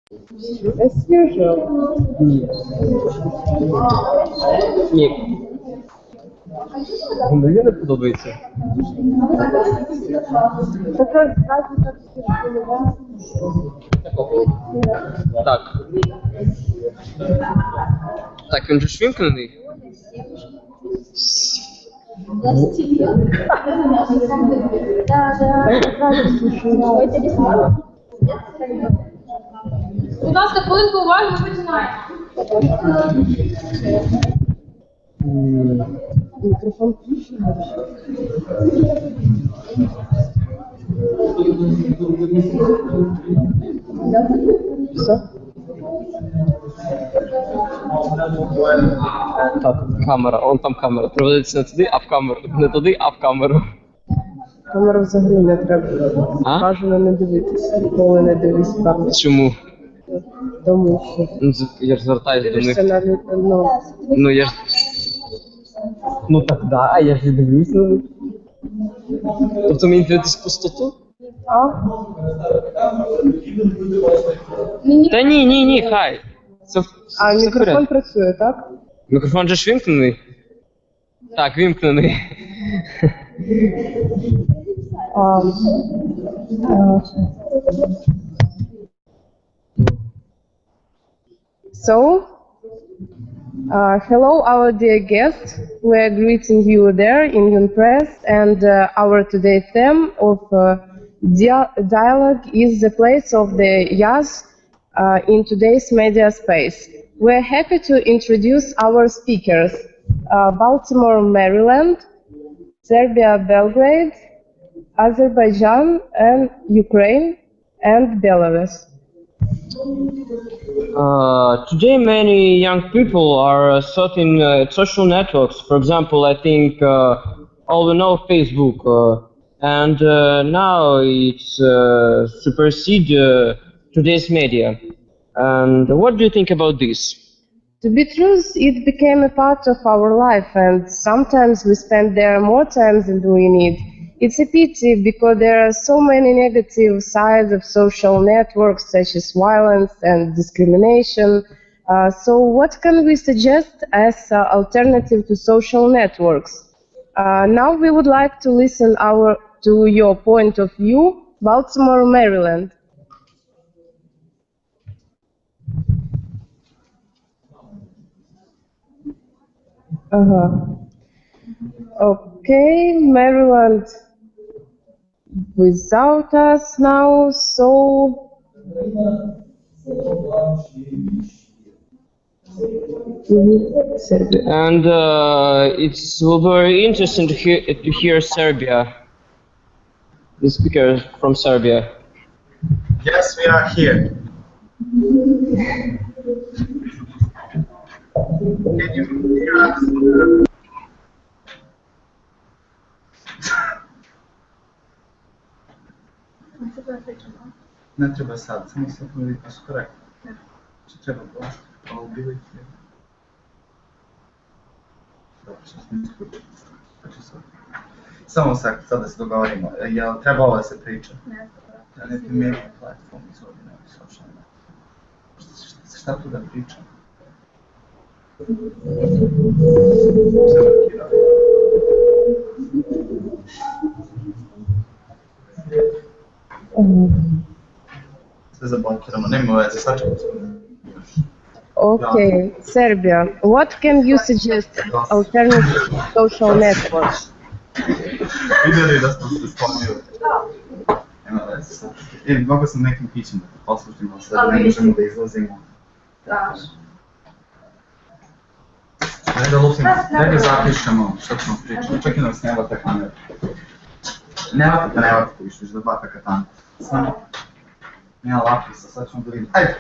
As usual. Ні. Мені не подобається. Так. Так, він же ж вимкнений? Будь ласка, хвилинку уваги, ми починаємо. Мікрофон включений. Все? Так, камера, вон там камера. Приводиться не туди, а в камеру. Не туди, а в камеру. Камеру взагалі не треба. А? Бажано не дивитися. Ніколи не дивись в камеру. Чому? Тому що Ну, я ж звертаюсь до дивишся них. на Ну я ж... Ну так да, а я ж і дивлюсь на них. Тобто мені дивитись в пустоту? Та ні, хай. Це А все мікрофон порядку. працює, так? Мікрофон же ж вимкнений? Так, вимкнений. So, hello, our dear guests. We are greeting you there in ЮН-ПРЕС, and our today's theme of dialogue is the place of the youth in today's media space. We are happy to introduce our speakers: Baltimore, Maryland, Serbia, Belgrade, Azerbaijan, and Ukraine, and Belarus. Today many young people are searching social networks. For example, I think all we know Facebook, and now it's supersede today's media. And what do you think about this? To be true, it became a part of our life, and sometimes we spend there more time than we need. It's a pity because there are so many negative sides of social networks, such as violence and discrimination. So what can we suggest as an alternative to social networks? Now we would like to listen to your point of view, Baltimore, Maryland. Okay, Maryland without us now, so Serbia. And it's will be very interesting to hear Serbia. The speaker from Serbia. Yes, we are here. Can you hear us? Не треба сад, само се повідомити коректно. Чи треба просто обілити? Добре, щас не скучу. Само сак, sada se dogovorimo. Jel treba ovo da se priča? Ne. Da ne primjeri platform izvodi na social network. Šta tu da pričam? Se markirao. Sve zablokiramo, nema veze, sad ćemo se... Okay, Serbia. What can you suggest alternative social networks? Vidjeli da smo se spomnili. Nema veze sad. Mogu sam nekim pićem da te poslužimo sad, da ne možemo da izlazimo. Daj da lupimo, daj da zapišemo što ćemo pričati, čak i nas ne vata kamera. Ne vata više, da vata katana. Samo, nema lapisa, sad ćemo da vidimo. Ajde!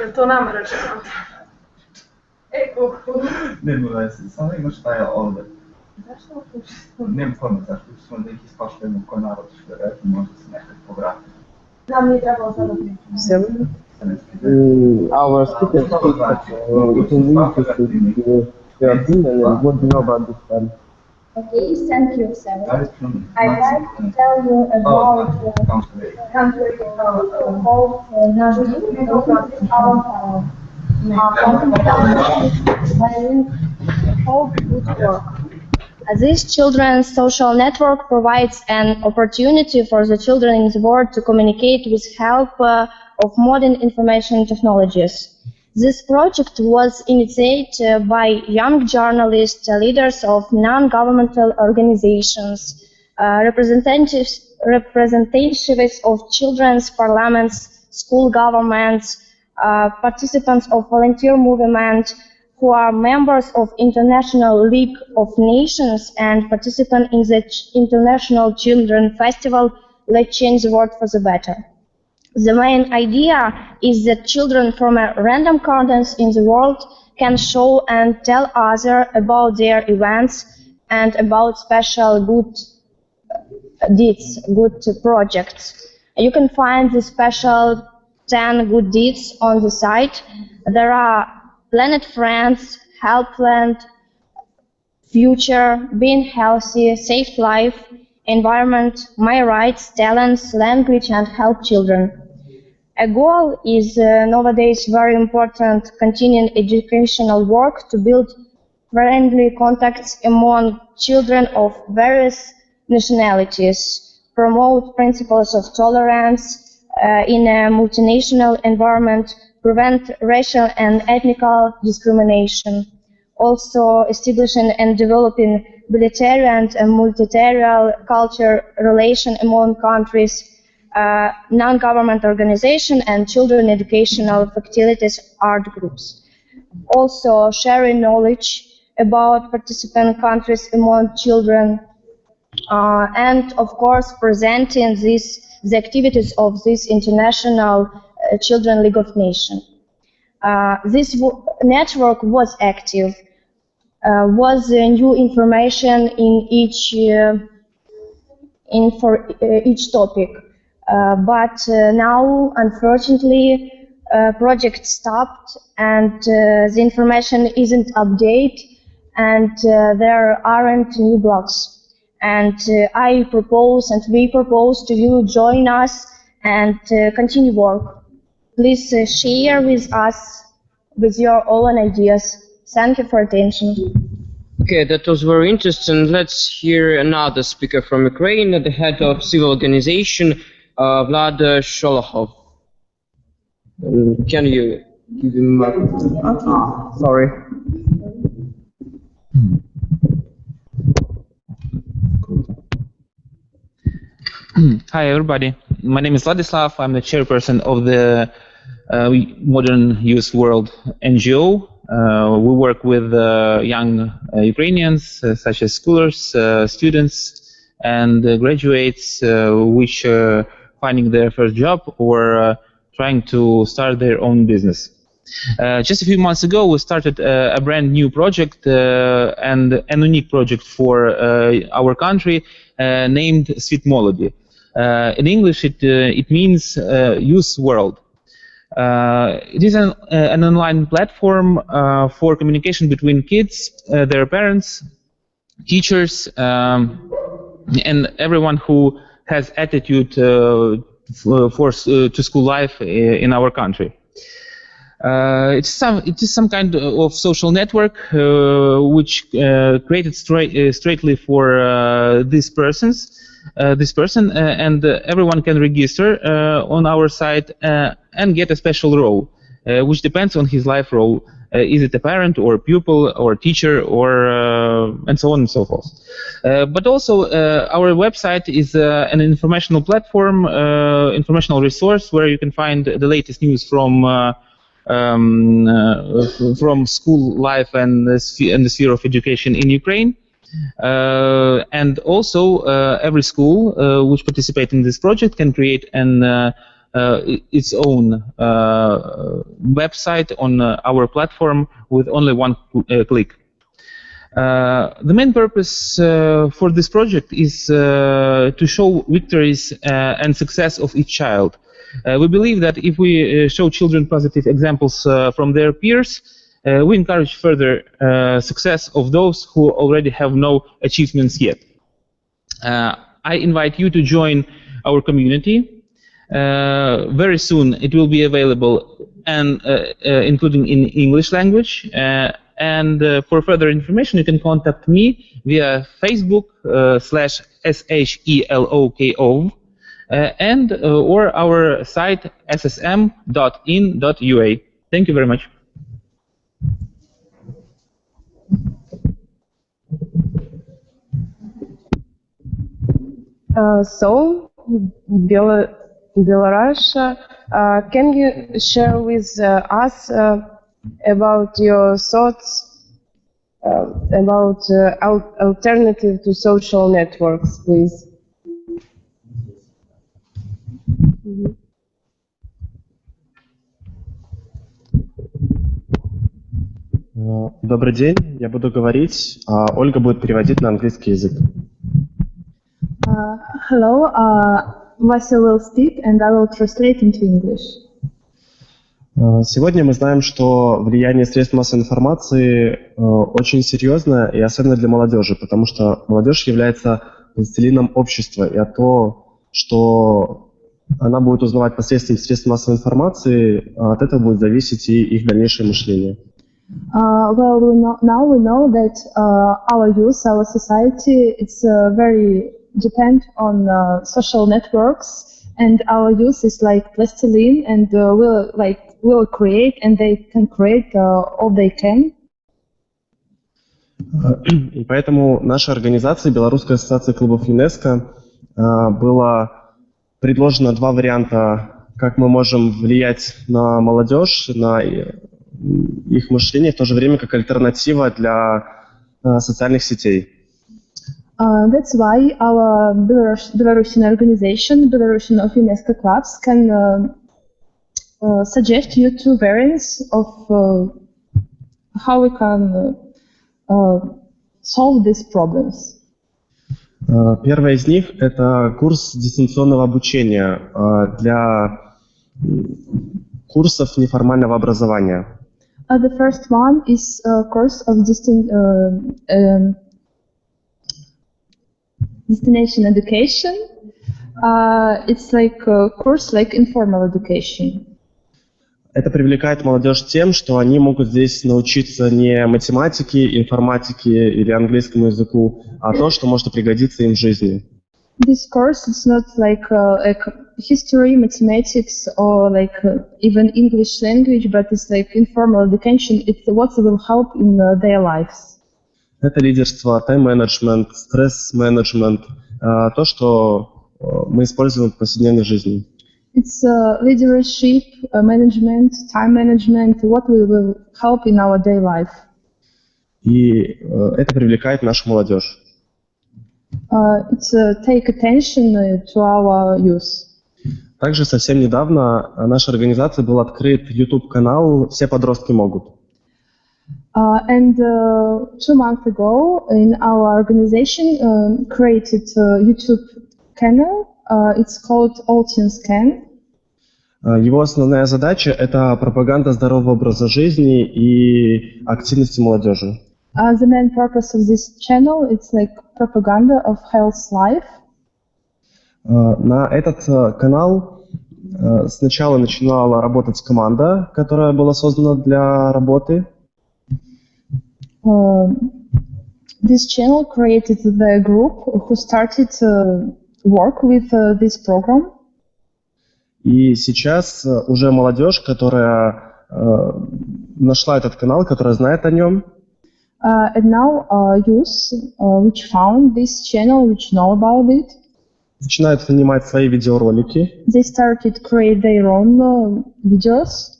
Je to nama rečeno? Nema veze, samo imaš šta je ovdje. Zašto uključiti? Nema pojma zašto, smo da ih ispašljujemo ko narod, što je rekao, možda se nekad povrati. Nam nije trebalo sada pričati. Serbia. Our speakers speak, but it will be interesting to hear your opinion and what you know about this plan. Okay, thank you, Sam. I'd like to tell you about country called This children's social network provides an opportunity for the children in the world to communicate with help of modern information technologies. This project was initiated by young journalists, leaders of non-governmental organizations, representatives of children's parliaments, school governments, participants of volunteer movement, who are members of International League of Nations and participant in the International Children Festival, Let's Change the World for the Better. The main idea is that children from a random corners in the world can show and tell others about their events and about special good deeds, good projects. You can find the special 10 good deeds on the site. There are Planet Friends, Helpland, Future, Being Healthy, Safe Life, Environment, My Rights, Talents, Language, and Help Children. A goal is nowadays very important continuing educational work to build friendly contacts among children of various nationalities, promote principles of tolerance in a multinational environment, prevent racial and ethnic discrimination, also establishing and developing bilateral and multilateral cultural relations among countries, non-government organizations and children educational facilities, art groups. Also sharing knowledge about participant countries among children, and of course presenting the activities of this International Children League of Nations. This network was active, was new information in each topic, but now unfortunately project stopped and the information isn't updated and there aren't new blogs. And I propose and we propose to you join us and continue work. Please share with us with your own ideas. Thank you for attention. Okay, that was very interesting. Let's hear another speaker from Ukraine, the head of civil organization, Vlad Sholokhov. Can you give him a... sorry. Hi everybody, my name is Vladislav. I'm the chairperson of the Modern Youth World NGO. We work with young Ukrainians such as scholars, students and graduates which are finding their first job or trying to start their own business. Just a few months ago we started a brand new project and a unique project for our country named Sweet Molody. In English it means Youth World. It is an online platform for communication between kids, their parents, teachers, and everyone who has attitude to school life in our country. It is some kind of social network which created straightly for this person, and everyone can register on our site and get a special role, which depends on his life role. Is it a parent or a pupil or a teacher or and so on and so forth. But also our website is an informational platform, informational resource where you can find the latest news from school life and the sphere of education in Ukraine. And also every school which participates in this project can create its own website on our platform with only one click. The main purpose for this project is to show victories and success of each child. We believe that if we show children positive examples from their peers, we encourage further success of those who already have no achievements yet. I invite you to join our community. Very soon it will be available, and including in English language. And for further information, you can contact me via Facebook /SHELOKO and or our site ssm.in.ua. Thank you very much. So, Belarus, can you share with us about your thoughts about alternative to social networks, please? Добрый день, я буду говорить, а Ольга будет переводить на английский язык. Hello, Vasya will speak and I will translate into English. Сегодня мы знаем, что влияние средств массовой информации очень серьезное, и особенно для молодежи, потому что молодежь является властелином общества, и то, что она будет узнавать посредством средств массовой информации, от этого будет зависеть и их дальнейшее мышление. Well, now we know that our youth, our society, it's very depend on social networks, and our youth is like plastilene, and will create, and they can create all they can. И поэтому нашей организации, Белорусской ассоциации клубов ЮНЕСКО, было предложено два варианта, как мы можем влиять на молодежь, на их мышление, в то же время как альтернатива для социальных сетей. That's why our Belarusian organization, Belarusian of UNESCO clubs, can suggest you two variants of how we can solve these problems. Первый из них – это курс дистанционного обучения для курсов неформального образования. The first one is a course of destination education. It's like a course like informal education. Это привлекает молодежь тем, что они могут здесь научиться не математике, информатике или английскому языку, а то, что может пригодиться им в жизни. This course is not like history, mathematics, or like even English language, but it's like informal education. It's what will help in their lives. Это лидерство, тайм-менеджмент, стресс-менеджмент, то, что мы используем в повседневной жизни. It's leadership, management, time management, what will help in our day life. И это привлекает нашу молодежь. It's take attention to our youth. Также совсем недавно нашей организации был открыт YouTube-канал «Все подростки могут». And 2 months ago, in our organization created a YouTube channel. It's called All Teens Can. Его основная задача – это пропаганда здорового образа жизни и активности молодежи. The main purpose of this channel is like propaganda of health life. На этот канал сначала начинала работать команда, которая была создана для работы. This channel created the group who started to work with this program. И сейчас уже молодежь, которая нашла этот канал, которая знает о нем. And now youth, which found this channel, which know about it, начинают снимать свои видеоролики. They started create their own videos.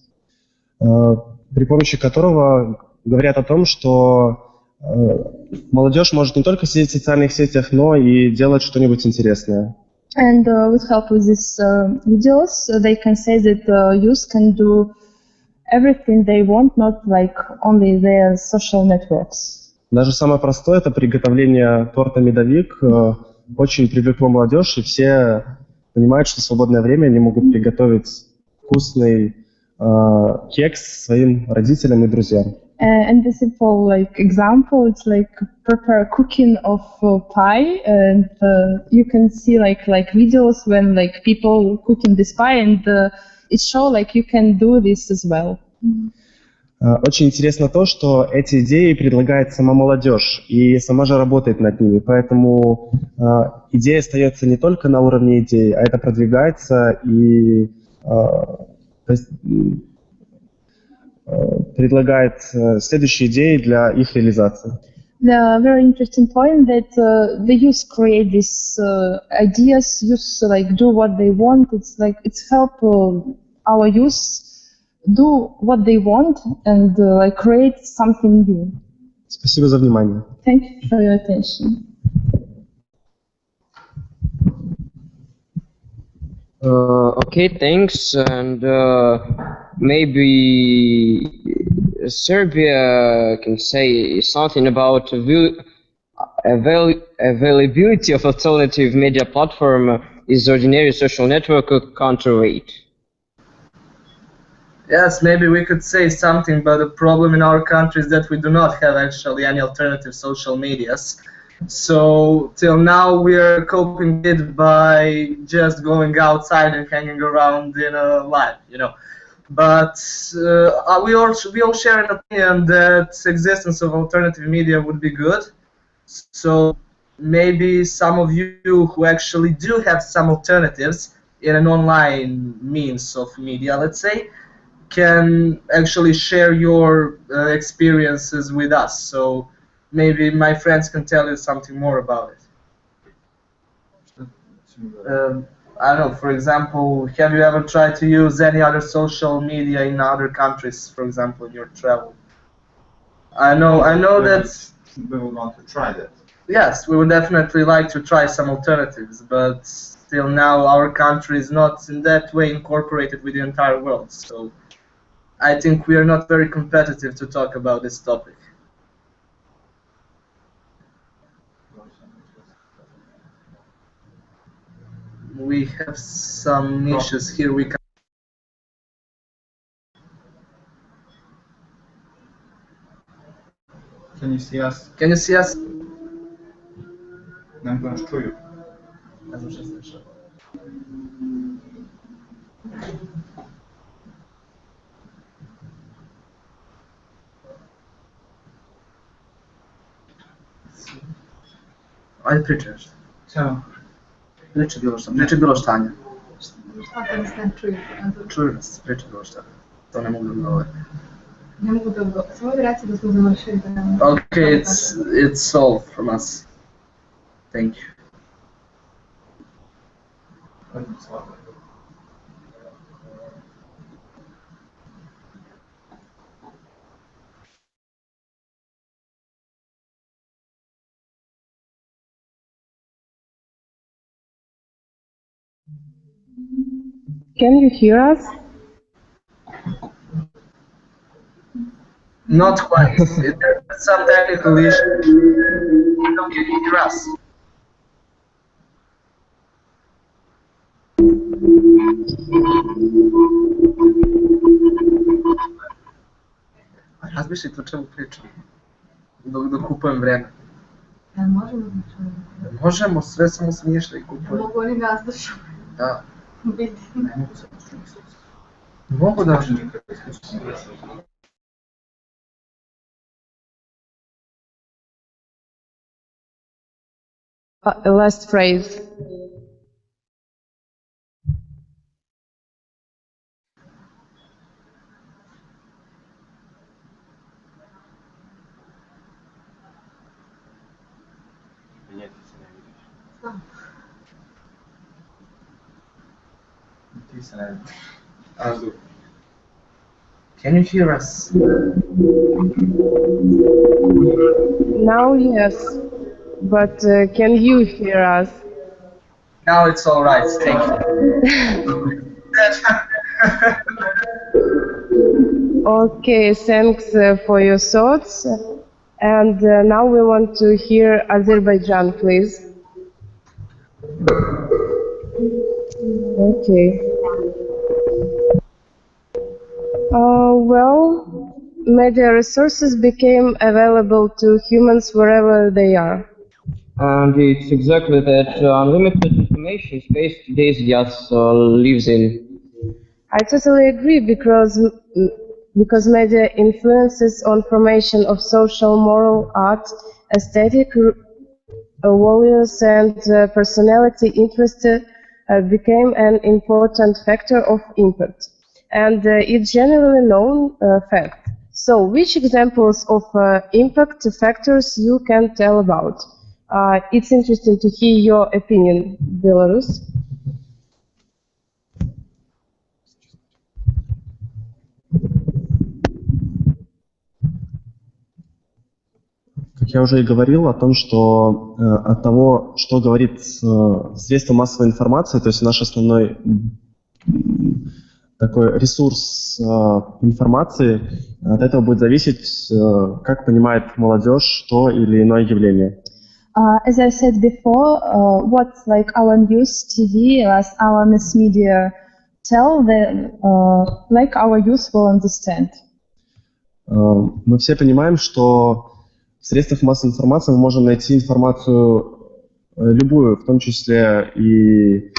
При помощи которого говорят о том, что молодежь может не только сидеть в социальных сетях, но и делать что-нибудь интересное. And with help of these videos, they can say that youth can do everything they want, not like only their social networks. Даже самое простое – это приготовление торта «Медовик» очень привлекло молодежь, и все понимают, что в свободное время они могут приготовить вкусный кекс своим родителям и друзьям. And the simple example, it's prepare cooking of pie, and you can see videos when people cooking this pie, and it show you can do this as well. Очень интересно то, что эти идеи предлагает сама молодежь и сама же работает над ними, поэтому идея остается не только на уровне идей, а это продвигается и предлагает следующие идеи для их реализации. The very interesting point that the youth create these ideas, youth do what they want. It's help our youth do what they want and create something new. Спасибо за внимание. Thank you for your attention. Okay, thanks. And maybe Serbia can say something about availability of alternative media platform is ordinary social network counterweight. Yes, maybe we could say something, but the problem in our country is that we do not have actually any alternative social medias. So till now we are coping with it by just going outside and hanging around in a live, But we all share an opinion that existence of alternative media would be good. So maybe some of you who actually do have some alternatives in an online means of media, let's say, can actually share your experiences with us. So maybe my friends can tell you something more about it. I don't know, for example, have you ever tried to use any other social media in other countries, for example, in your travel? I know that we would want to try that. Yes, we would definitely like to try some alternatives, but still now our country is not in that way incorporated with the entire world. So I think we are not very competitive to talk about this topic. We have some niches here we can. Can you see us? Can you see us? Nem tudom, czuję. Ajde pričaš. Ćao. Priči bilo šta, Anja. Šta kad nas ne čuju? Čuju nas, priči bilo šta. To ne mogu da odgovore. Ne mogu da odgovore. Samo da reći da smo završili. Okay, it's all from us. Thank you. Can you hear us? Not quite. There's some technical issue. Can you hear us? Razmišljajte o čemu pričam. Dok kupujem vreme. Ne možemo da čujemo. Možemo, sve samo smiješno i kupujem. Mogu oni nas da čuju. Da. Biti. Mogu da. Last phrase. Can you hear us? Now yes, but can you hear us? Now it's all right. Thank you. Okay, thanks for your thoughts. And now we want to hear Azerbaijan, please. Okay. Well, media resources became available to humans wherever they are. And it's exactly that unlimited information space today's youth lives in. I totally agree because media influences on formation of social, moral, art, aesthetic values, and personality interest became an important factor of impact, and it's generally known fact. So, which examples of impact factors you can tell about? It's interesting to hear your opinion, Belarus. Как я уже и говорил о том, что от того, что говорит средства массовой информации, то есть наш основной такой ресурс информации, от этого будет зависеть, как понимает молодежь то или иное явление. As I said before, what like our news, TV, as our mass media tell, like our youth will understand. Мы все понимаем, что в средствах массовой информации мы можем найти информацию любую, в том числе и,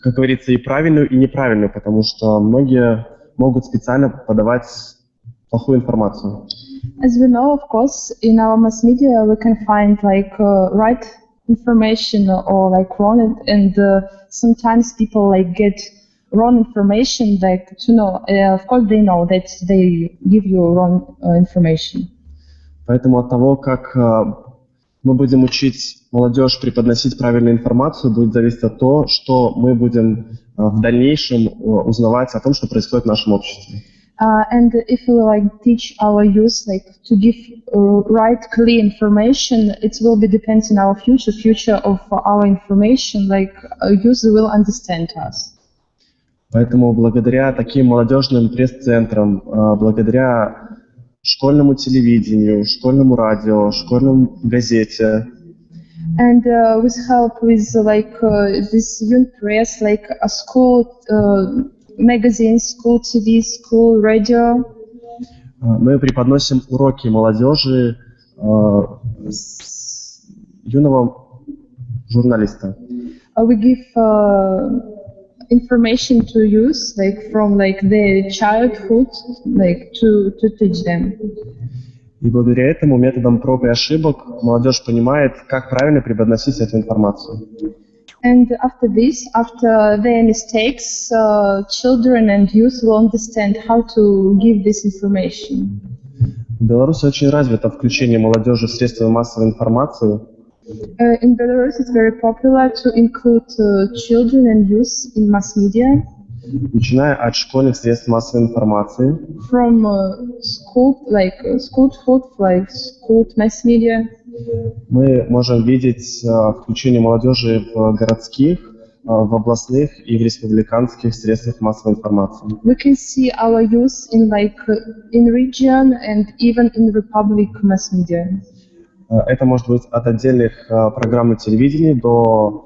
как говорится, и правильную, и неправильную, потому что многие могут специально подавать плохую информацию. As we know, of course, in our mass media we can find like right information or like wrong, and sometimes people like get wrong information, like to know. Of course, they know that they give you wrong information. Поэтому от того, как мы будем учить молодежь преподносить правильную информацию, будет зависеть от того, что мы будем в дальнейшем узнавать о том, что происходит в нашем обществе. And if we like teach our youth like to give right, clear information, it will be depends on our future of our information. Like youth will understand us. Поэтому благодаря таким молодежным пресс-центрам, благодаря школьному телевидению, школьному радио, школьному газете. And with help with like this ЮН-ПРЕС, like a school magazine, school TV, school radio. Мы преподносим уроки молодежи юного журналиста. We give information to youth, like from like their childhood, like to teach them. И благодаря этому методам проб и ошибок молодежь понимает, как правильно преподносить эту информацию. And after this, after their mistakes, children and youth will understand how to give this information. В Беларуси очень развито включение молодежи в средства массовой информации. In Belarus, it's very popular to include children and youth in mass media. Начиная от школьных средств массовой информации. From school, like schoolhood, like school mass media. Мы можем видеть включение молодежи в городских, в областных и в республиканских средствах массовой информации. We can see our youth in like in region and even in republic mass media. Это может быть от отдельных программ на телевидении до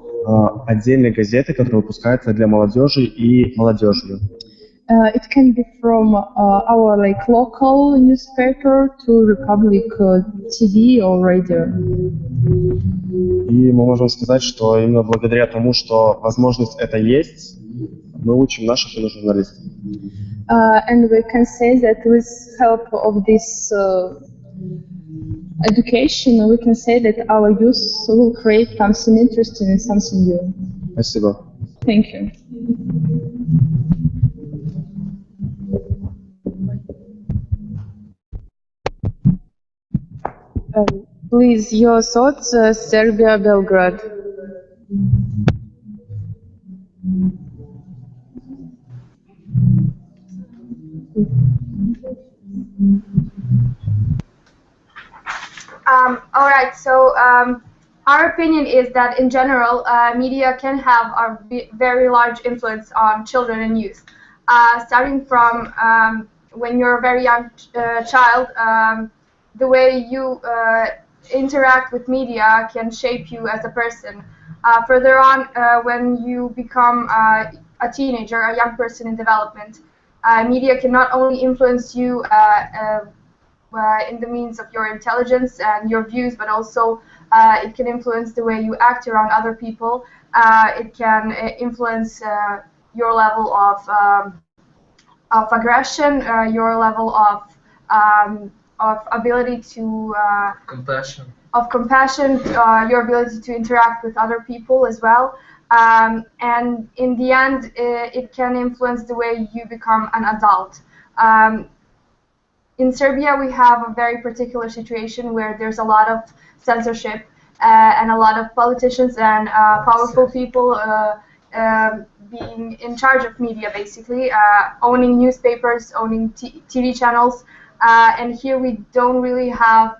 отдельной газеты, которая выпускается для молодежи и молодежью. It can be from our like local newspaper to Republic TV or radio. И мы можем сказать, что именно благодаря тому, что возможность эта есть, мы учим наших журналистов. And we can say that with help of this education, we can say that our youth will create something interesting and something new. Спасибо. Thank you. Please, your thoughts, Serbia, Belgrade. All right, so our opinion is that in general, media can have a very large influence on children and youth. Starting from when you're a very young child, the way you interact with media can shape you as a person. Further on, when you become a teenager, a young person in development, media can not only influence you in the means of your intelligence and your views, but also it can influence the way you act around other people. It can influence your level of aggression, your level of ability to Compassion. Your ability to interact with other people as well. And in the end, it can influence the way you become an adult. In Serbia, we have a very particular situation where there's a lot of censorship and a lot of politicians and powerful people being in charge of media, basically, owning newspapers, owning TV channels. And here we don't really have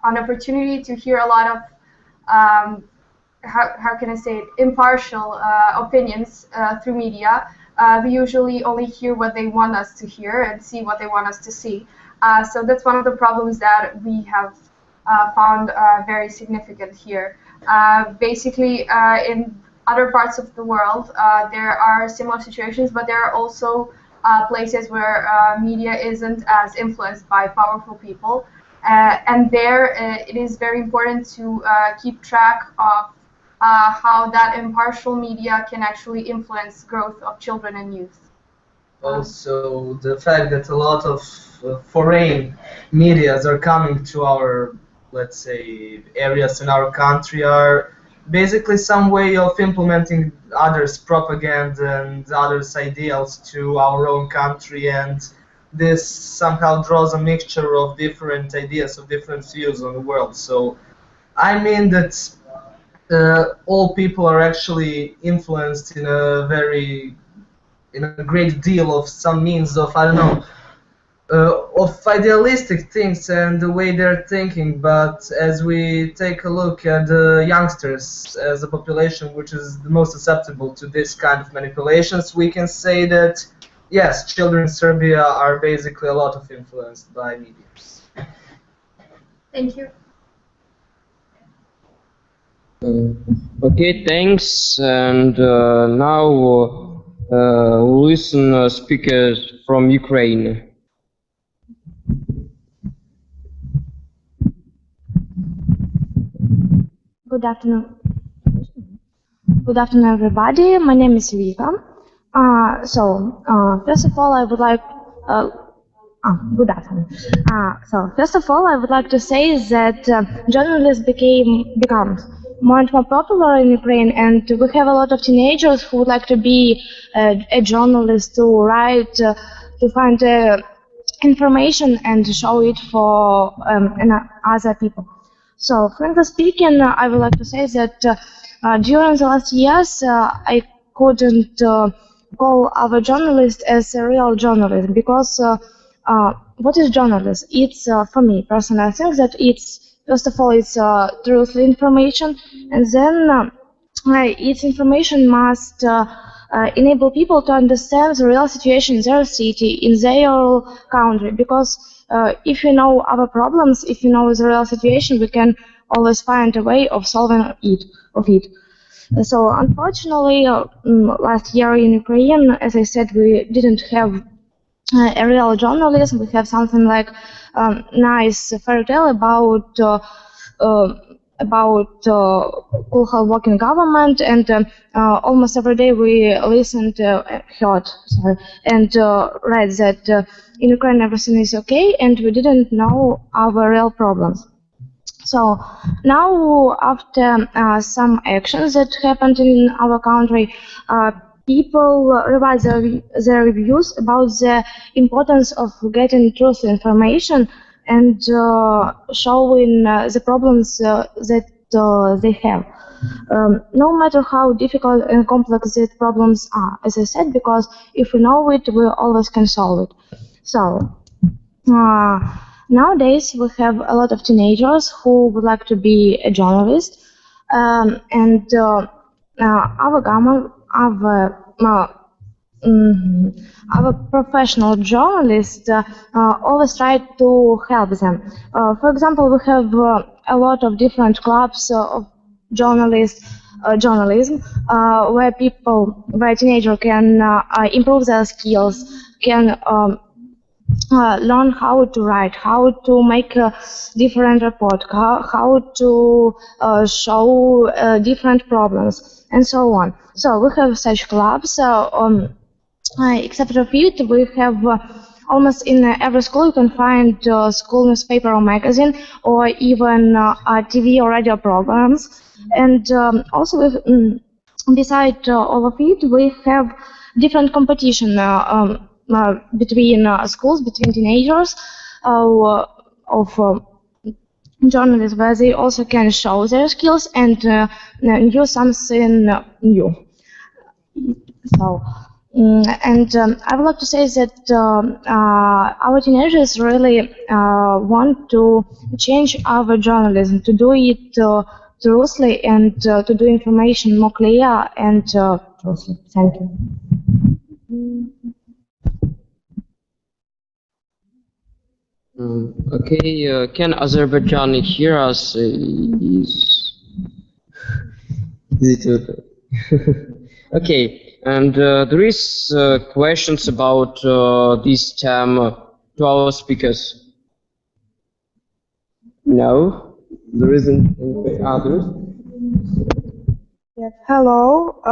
an opportunity to hear a lot of, how can I say it, impartial opinions through media. We usually only hear what they want us to hear and see what they want us to see. So that's one of the problems that we have found very significant here. Basically, in other parts of the world, there are similar situations, but there are also places where media isn't as influenced by powerful people. And there, it is very important to keep track of how that impartial media can actually influence growth of children and youth. Also, the fact that a lot of foreign medias are coming to our, let's say, areas in our country are basically some way of implementing others' propaganda and others' ideals to our own country, and this somehow draws a mixture of different ideas, of different views on the world. So I mean that all people are actually influenced in a great deal of some means of, I don't know, of idealistic things and the way they're thinking. But as we take a look at the youngsters as a population which is the most susceptible to this kind of manipulations, we can say that yes, children in Serbia are basically a lot of influenced by media. Thank you. Okay, thanks. And now we'll listen speakers from Ukraine. Good afternoon. Good afternoon, everybody. My name is Vika. First of all, I would like. Good afternoon. First of all, I would like to say that journalists become more and more popular in Ukraine, and we have a lot of teenagers who would like to be a journalist, to write, to find information and show it for other people. So, frankly speaking, I would like to say that during the last years, I couldn't call our journalist as a real journalist, because what is journalist? It's, for me personally, I think that it's, first of all, it's truthful information, and then its information must enable people to understand the real situation in their city, in their country, because if you know our problems, if you know the real situation, we can always find a way of solving it. So unfortunately, last year in Ukraine, as I said, we didn't have a real journalism. We have something like nice fairy tale about cool working government, and almost every day we listened, heard, and read that in Ukraine everything is okay, and we didn't know our real problems. So now, after some actions that happened in our country, people revise their views about the importance of getting truthful information and showing the problems that they have. No matter how difficult and complex these problems are, as I said, because if we know it, we always can solve it. So nowadays we have a lot of teenagers who would like to be a journalist, and our government, our professional journalists always try to help them. For example, we have a lot of different clubs of journalism, where teenagers can improve their skills, can learn how to write, how to make a different report, how to show different problems, and so on. So we have such clubs. Except for it, we have almost in every school you can find school newspaper or magazine, or even TV or radio programs. And also, beside all of it, we have different competition between schools, between teenagers of journalists, where they also can show their skills and do something new. So. I would like to say that our teenagers really want to change our journalism, to do it truthfully and to do information more clear and truthfully. Thank you. Okay, can Azerbaijani hear us? Is it okay? Okay. And there is questions about this term to our speakers. No, there isn't any others. Yeah. Hello.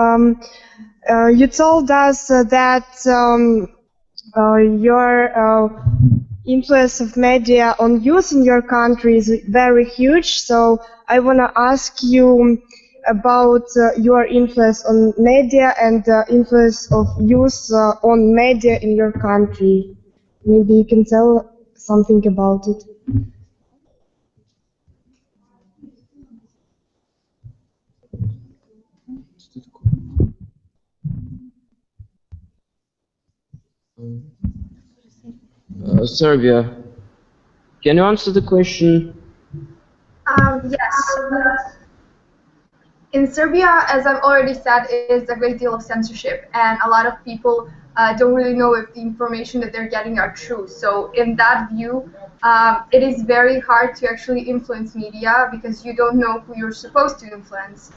You told us that your influence of media on youth in your country is very huge. So I want to ask you about your influence on media and influence of youth on media in your country. Maybe you can tell something about it. Serbia, can you answer the question? Yes. In Serbia, as I've already said, is a great deal of censorship, and a lot of people don't really know if the information that they're getting are true. So in that view, it is very hard to actually influence media because you don't know who you're supposed to influence.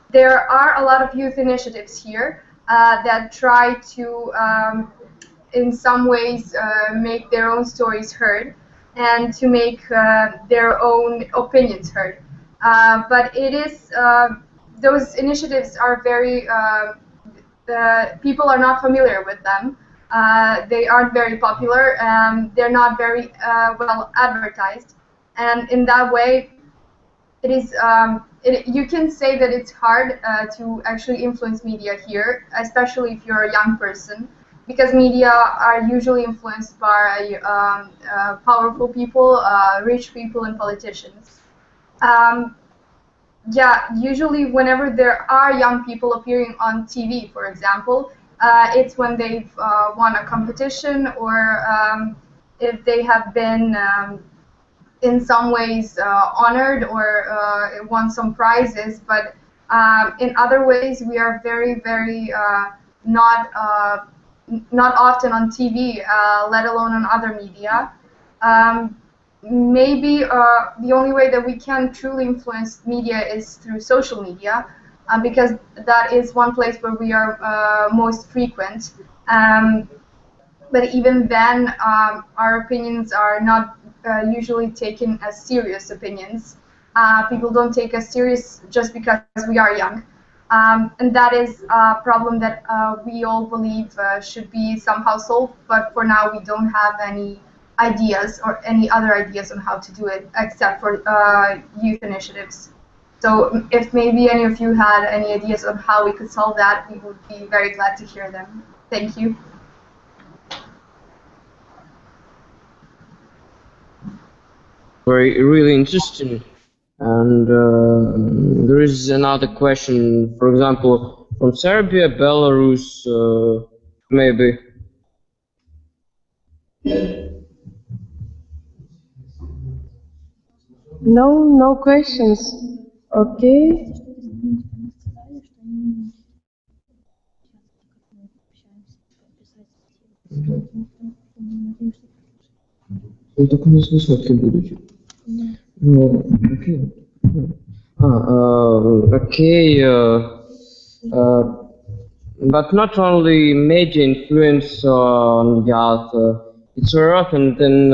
There are a lot of youth initiatives here that try to, in some ways, make their own stories heard and to make their own opinions heard. But it is, those initiatives are very, people are not familiar with them. They aren't very popular, and they're not very well advertised. And in that way, it is, you can say that it's hard to actually influence media here, especially if you're a young person, because media are usually influenced by powerful people, rich people, and politicians. Yeah, usually whenever there are young people appearing on TV, for example, it's when they've won a competition or if they have been in some ways honored or won some prizes. But in other ways, we are very, very not often on TV, let alone on other media. Maybe the only way that we can truly influence media is through social media, because that is one place where we are most frequent. But even then, our opinions are not usually taken as serious opinions. People don't take us serious just because we are young. And that is a problem that we all believe should be somehow solved, but for now we don't have any ideas or any other ideas on how to do it except for youth initiatives. So if maybe any of you had any ideas on how we could solve that, we would be very glad to hear them. Thank you. Really interesting. And there is another question, for example, from Serbia, Belarus, maybe. No questions. Okay. Так у нас высотки будут. Ну, окей. Okay, but not only media influence on youth, it's very often then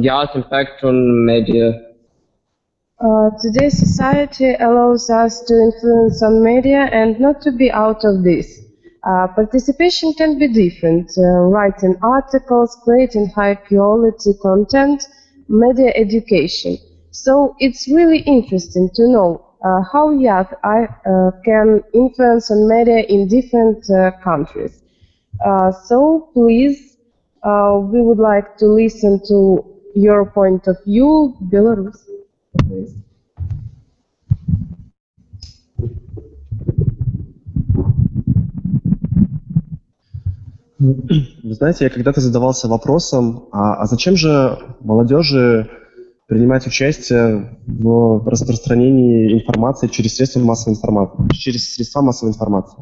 youth impact on media. Today's society allows us to influence on media and not to be out of this. Participation can be different, writing articles, creating high quality content, media education. So it's really interesting to know how youth can influence on media in different countries. So please, we would like to listen to your point of view, Belarus. Please. Вы знаете, я когда-то задавался вопросом, а зачем же молодежи принимать участие в распространении информации через средства массовой информации?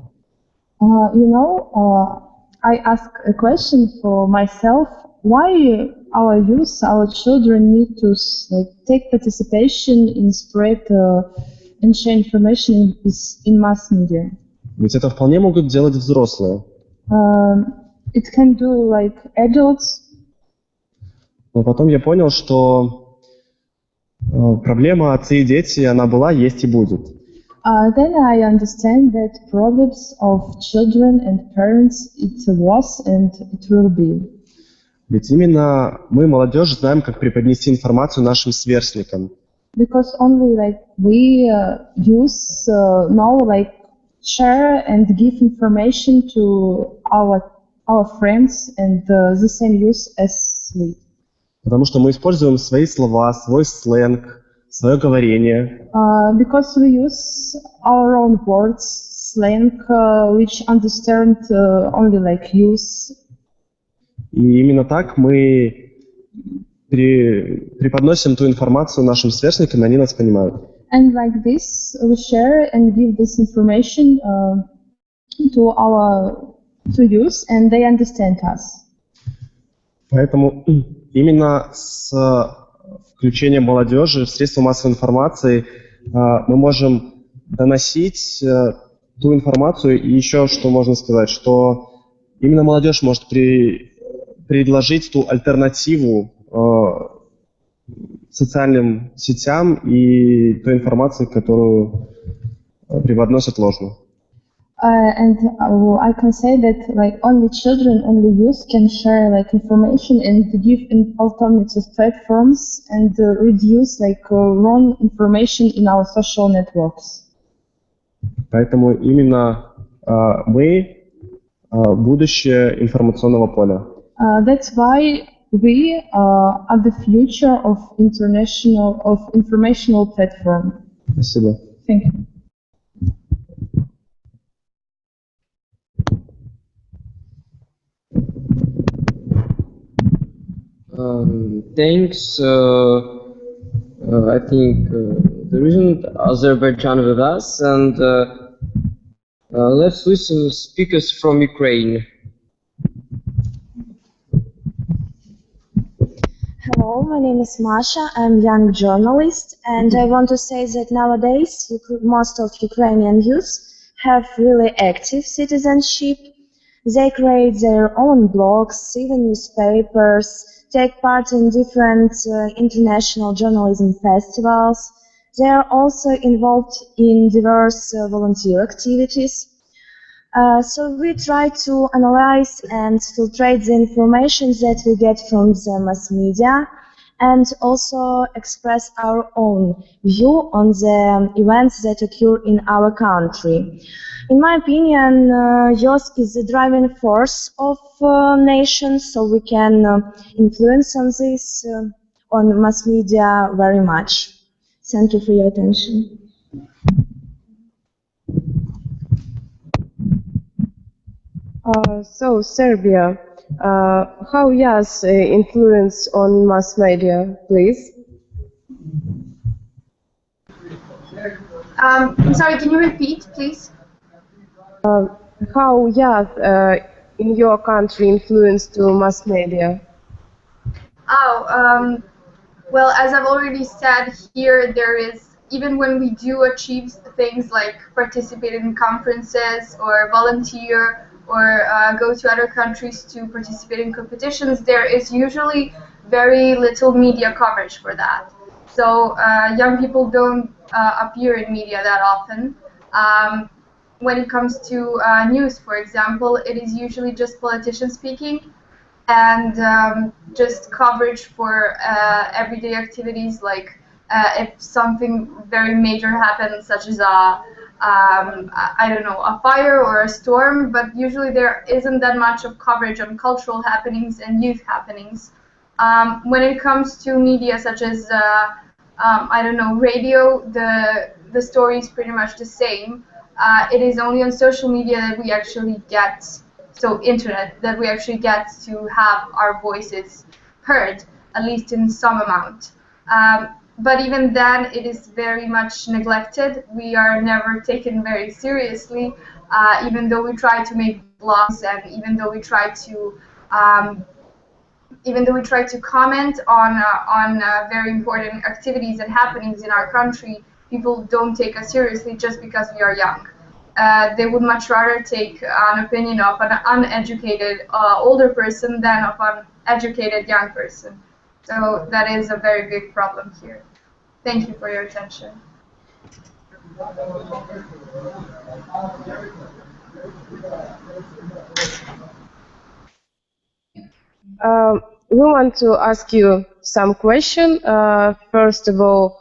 I ask a question for myself: why our youth, our children, need to take participation in spread and share information in mass media? Ведь это вполне могут делать взрослые. It can do like adults. Но потом я понял, что проблема отцы и дети, она была, есть и будет. Then I understand that problems of children and parents, it was and it will be. Ведь именно мы, молодежь, знаем, как преподнести информацию нашим сверстникам. Because only we youth know share and give information to our friends and the same youth as we. Потому что мы используем свои слова, свой сленг, свое говорение. Because we use our own words, slang, which understand only youth. И именно так мы преподносим ту информацию нашим сверстникам, и они нас понимают. And like this, we share and give this information to youth, and they understand us. Поэтому именно с включением молодежи в средства массовой информации мы можем доносить ту информацию, и еще что можно сказать, что именно молодежь может предложить ту альтернативу социальным сетям и той информации, которую преподносят ложно. And I can say that only children, only youth can share information and give alternative platforms and reduce wrong information in our social networks. Поэтому именно мы будущее информационного поля. That's why we are the future of informational platform. Спасибо. Thank you. Thanks. I think there isn't Azerbaijan with us, and let's listen to speakers from Ukraine. Hello, my name is Masha. I'm a young journalist, and I want to say that nowadays most of Ukrainian youth have really active citizenship. They create their own blogs, even newspapers, take part in different international journalism festivals. They are also involved in diverse volunteer activities. So we try to analyze and filtrate the information that we get from the mass media and also express our own view on the events that occur in our country. In my opinion, youth is the driving force of nations, so we can influence on this, on mass media very much. Thank you for your attention. So, Serbia, how youth influence on mass media, please? I'm sorry, can you repeat, please? How youth in your country influence to mass media? Well, as I've already said, here there is even when we do achieve things like participate in conferences or volunteer or go to other countries to participate in competitions, there is usually very little media coverage for that. So young people don't appear in media that often. When it comes to news, for example, it is usually just politicians speaking and just coverage for everyday activities, like if something very major happens, such as I don't know, a fire or a storm, but usually there isn't that much of coverage on cultural happenings and youth happenings. When it comes to media such as I don't know, radio, the story is pretty much the same. It is only on social media that we actually get, so internet, that we actually get to have our voices heard, at least in some amount. But even then, it is very much neglected. We are never taken very seriously, even though we try to make blogs and even though we try to comment on very important activities and happenings in our country. People don't take us seriously just because we are young. They would much rather take an opinion of an uneducated older person than of an educated young person. So that is a very big problem here. Thank you for your attention. We want to ask you some question. First of all,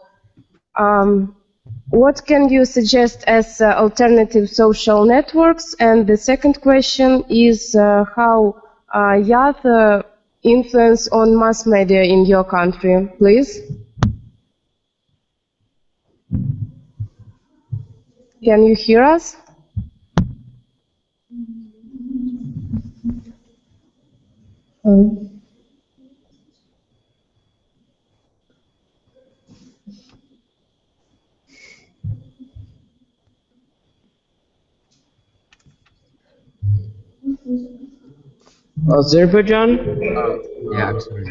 what can you suggest as alternative social networks? And the second question is how youth influence on mass media in your country, please? Can you hear us? Azerbaijan? Yeah, I'm sorry.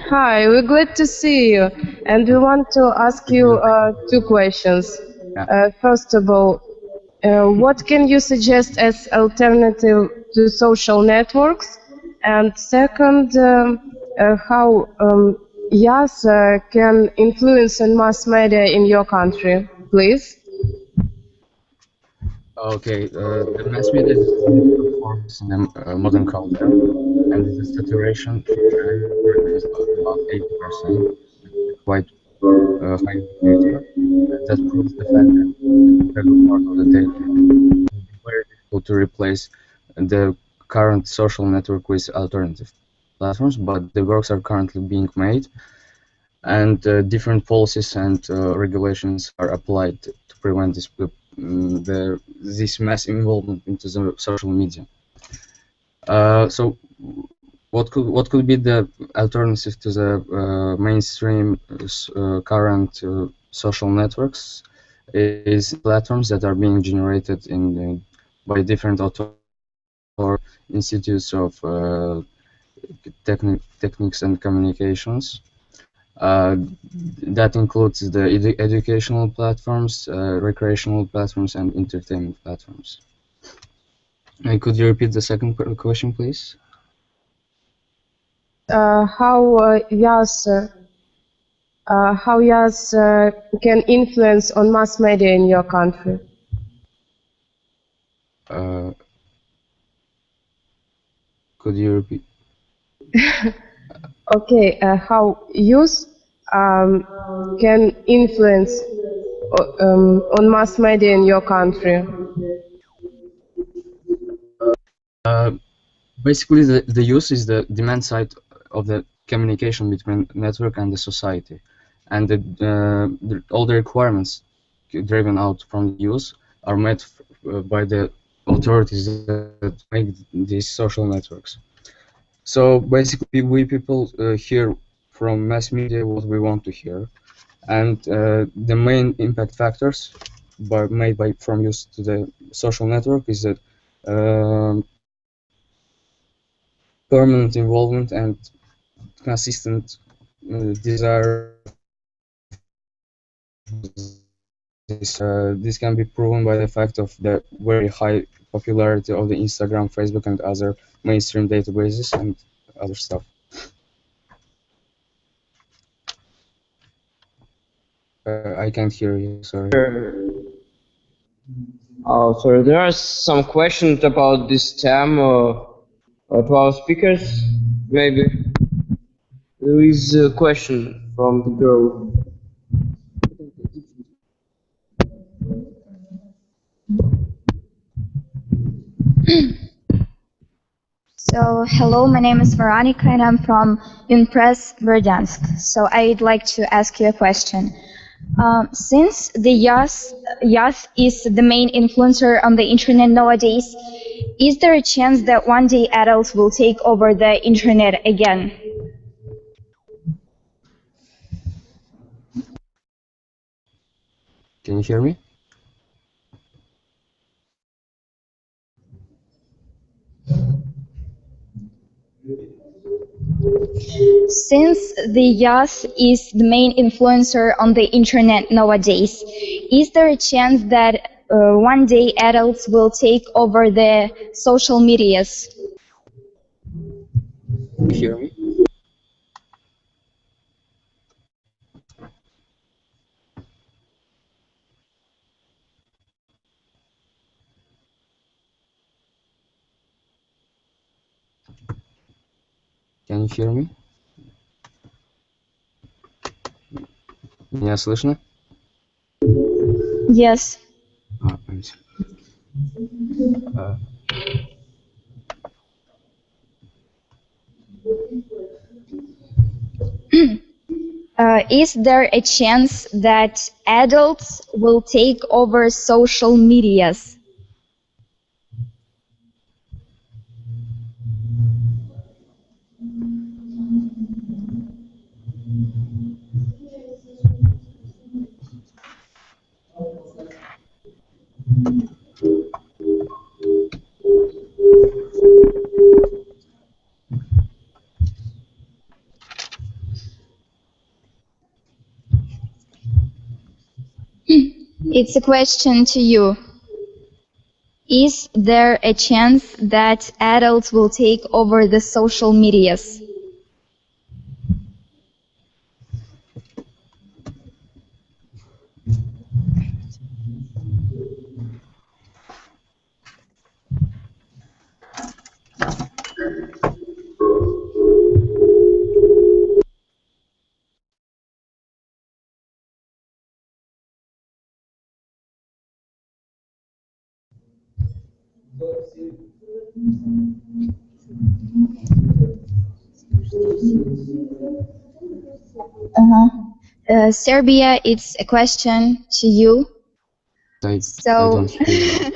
Hi, we're glad to see you. And we want to ask you two questions. First of all, what can you suggest as alternative to social networks? And second, how youth can influence on mass media in your country, please? Okay, the mass media is forms in the modern culture, and the saturation is about 80%, quite high indicator. That proves the fact that the integral part of the data will be very difficult to replace the current social network with alternative platforms, but the works are currently being made, and different policies and regulations are applied to prevent this mass involvement into the social media. So, what could be the alternative to the mainstream current social networks? Is platforms that are being generated by different or institutes of techniques and communications. That includes the educational platforms, recreational platforms, and entertainment platforms. Could you repeat the second question, please? How youth can influence on mass media in your country? Could you repeat? Okay, how youth can influence on mass media in your country? Basically, the use is the demand side of the communication between network and the society, and all the requirements driven out from the use are met by the authorities that make these social networks. So basically, we people hear from mass media what we want to hear, and the main impact factors made from use to the social network is that permanent involvement and consistent desire case. This can be proven by the fact of the very high popularity of the Instagram, Facebook, and other mainstream databases and other stuff. I can't hear you, sorry. Oh, sorry, there are some questions about this term to our speakers, maybe. There is a question from the girl. So, hello, my name is Veronica and I'm from ЮН-ПРЕС, Verdansk. So, I'd like to ask you a question. Since the youth is the main influencer on the internet nowadays, is there a chance that one day adults will take over the internet again? Can you hear me? Since the youth is the main influencer on the internet nowadays, is there a chance that one day adults will take over the social medias? Can you hear me? Can you hear me? Меня слышно? Yes. Is there a chance that adults will take over social medias? It's a question to you. Is there a chance that adults will take over the social medias? Serbia, it's a question to you. I don't hear you.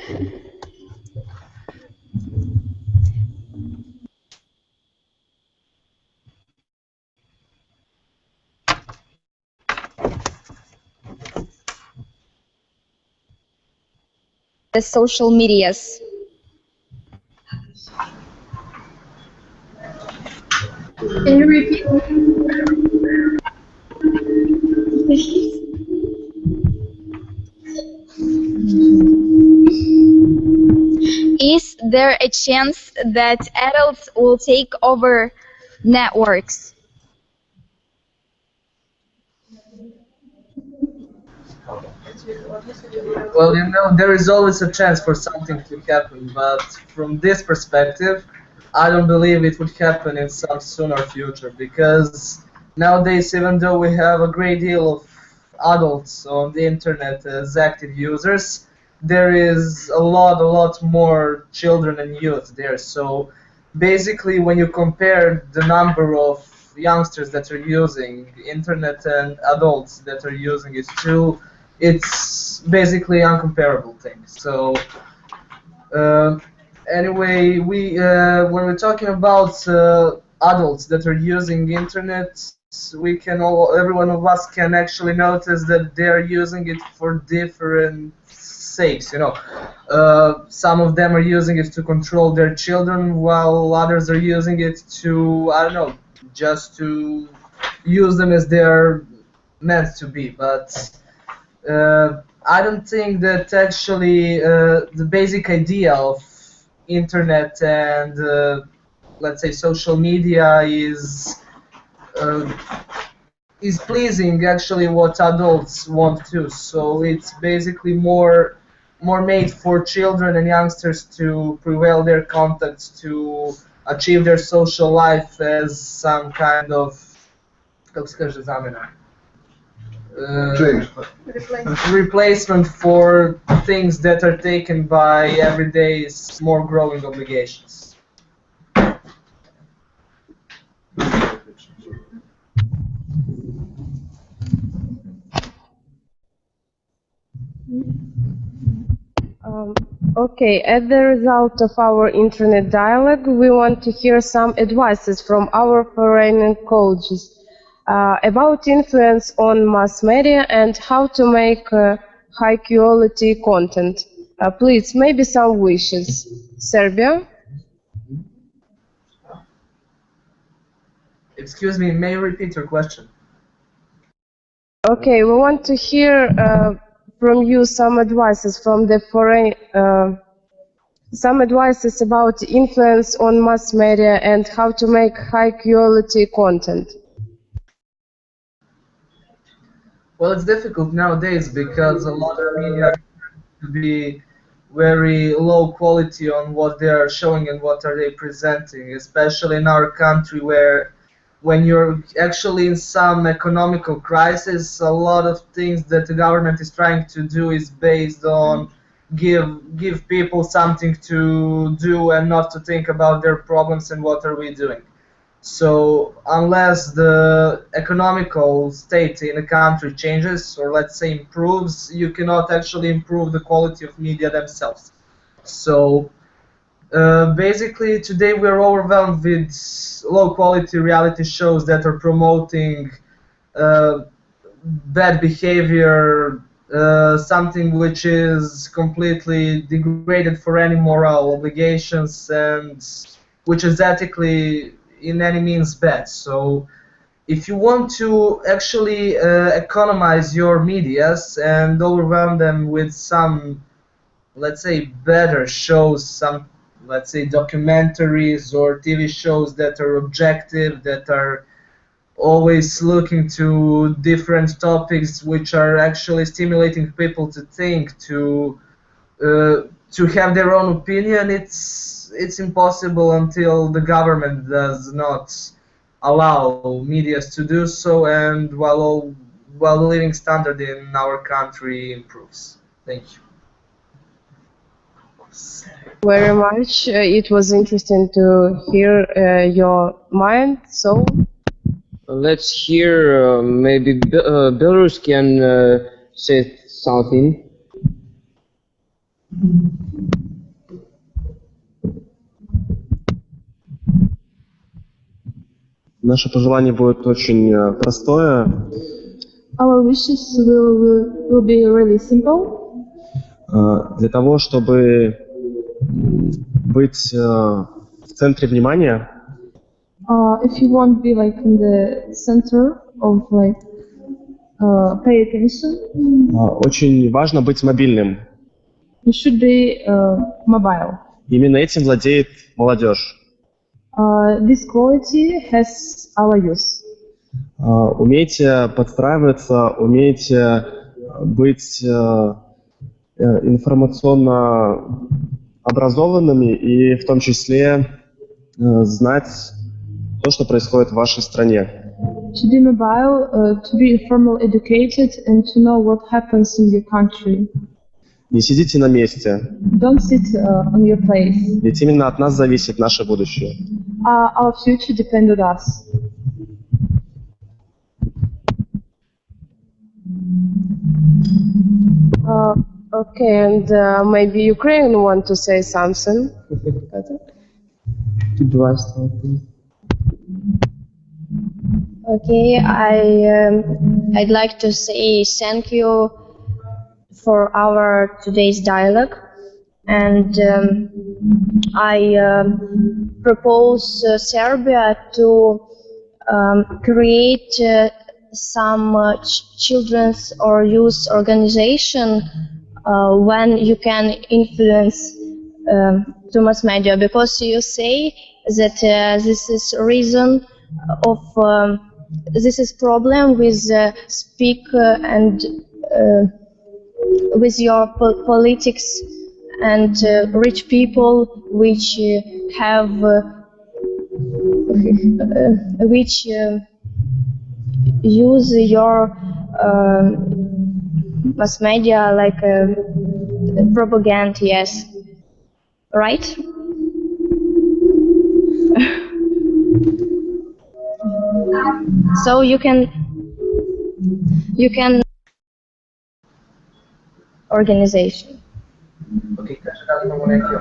The social medias. Can you repeat? Is there a chance that adults will take over networks? Well, you know, there is always a chance for something to happen, but from this perspective, I don't believe it would happen in some sooner future, because nowadays, even though we have a great deal of adults on the internet as active users, there is a lot more children and youth there. So basically, when you compare the number of youngsters that are using the internet and adults that are using it too, it's basically uncomparable thing. So anyway, we when we're talking about adults that are using internet, we can every one of us can actually notice that they are using it for different sakes. You know, some of them are using it to control their children, while others are using it to, I don't know, just to use them as they're meant to be. But I don't think that actually the basic idea of internet and let's say social media is pleasing actually what adults want to. So it's basically more made for children and youngsters to prevail their contacts, to achieve their social life as some kind of replacement for things that are taken by everyday's more growing obligations. Okay, as the result of our internet dialogue, we want to hear some advices from our foreign colleagues about influence on mass media and how to make high quality content. Please, maybe some wishes. Serbia? Excuse me, may you repeat your question? Okay, we want to hear from you some advices from the foreign, some advices about influence on mass media and how to make high quality content. Well, it's difficult nowadays because a lot of media to be very low quality on what they are showing and what are they presenting, especially in our country where when you're actually in some economical crisis, a lot of things that the government is trying to do is based on give people something to do and not to think about their problems and what are we doing. So unless the economical state in a country changes or let's say improves, you cannot actually improve the quality of media themselves. So basically today we're overwhelmed with low quality reality shows that are promoting bad behavior, something which is completely degraded for any moral obligations and which is ethically in any means bad. So if you want to actually economize your medias and overwhelm them with some, let's say, better shows, some, let's say, documentaries or TV shows that are objective, that are always looking to different topics which are actually stimulating people to think, to have their own opinion, it's impossible until the government does not allow media to do so, and while the living standard in our country improves. Thank you. Very much. It was interesting to hear your mind. So let's hear maybe Belarus can say something. Наше пожелание будет очень простое. Our wishes will be really simple. Для того, чтобы быть в центре внимания, if you want to be like in the center of like pay attention, очень важно быть мобильным. You should be mobile. Именно этим владеет молодежь. This quality has our youth. Умейте подстраиваться, умейте быть информационно образованными и в том числе знать то, что происходит в вашей стране. To be mobile, to be informal educated and to know what happens in your country. Не сидите на месте. Don't sit on your place. Ведь именно от нас зависит наше будущее. Our future depends on us. Okay, and maybe Ukraine want to say something. Okay, I'd like to say thank you for our today's dialogue, and I propose Serbia to create some children's or youth organization when you can influence to mass media? Because you say that this is reason of this is problem with speak and with your politics and rich people which have which use your mass media like propaganda, yes, right? So you can organization. Ok, kaže da li imamo neki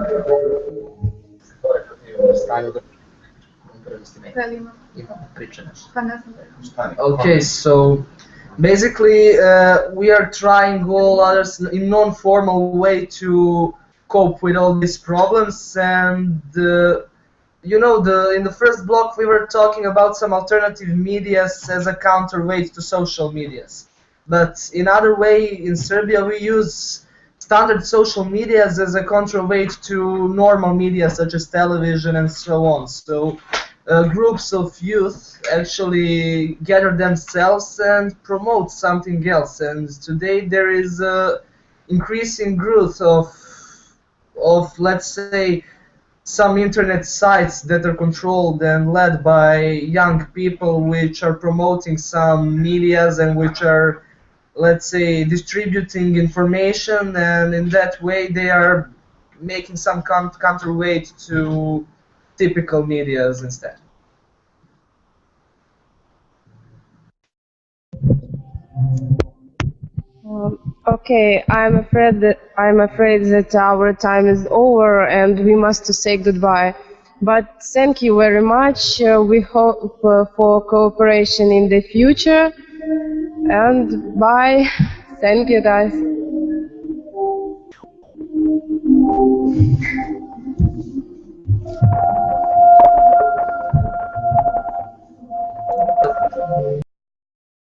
gore protiv stanja u imamo priče nešto. Okay, so basically we are trying all others in non-formal way to cope with all these problems, and you know, in the first block we were talking about some alternative medias as a counterweight to social medias. But in other way, in Serbia we use standard social medias as a counterweight to normal media such as television and so on. So groups of youth actually gather themselves and promote something else. And today there is increasing growth of let's say some internet sites that are controlled and led by young people, which are promoting some medias and which are, let's say, distributing information, and in that way they are making some counterweight to typical medias instead. Okay, I'm afraid that our time is over and we must say goodbye. But thank you very much. We hope for cooperation in the future. And bye. Thank you, guys.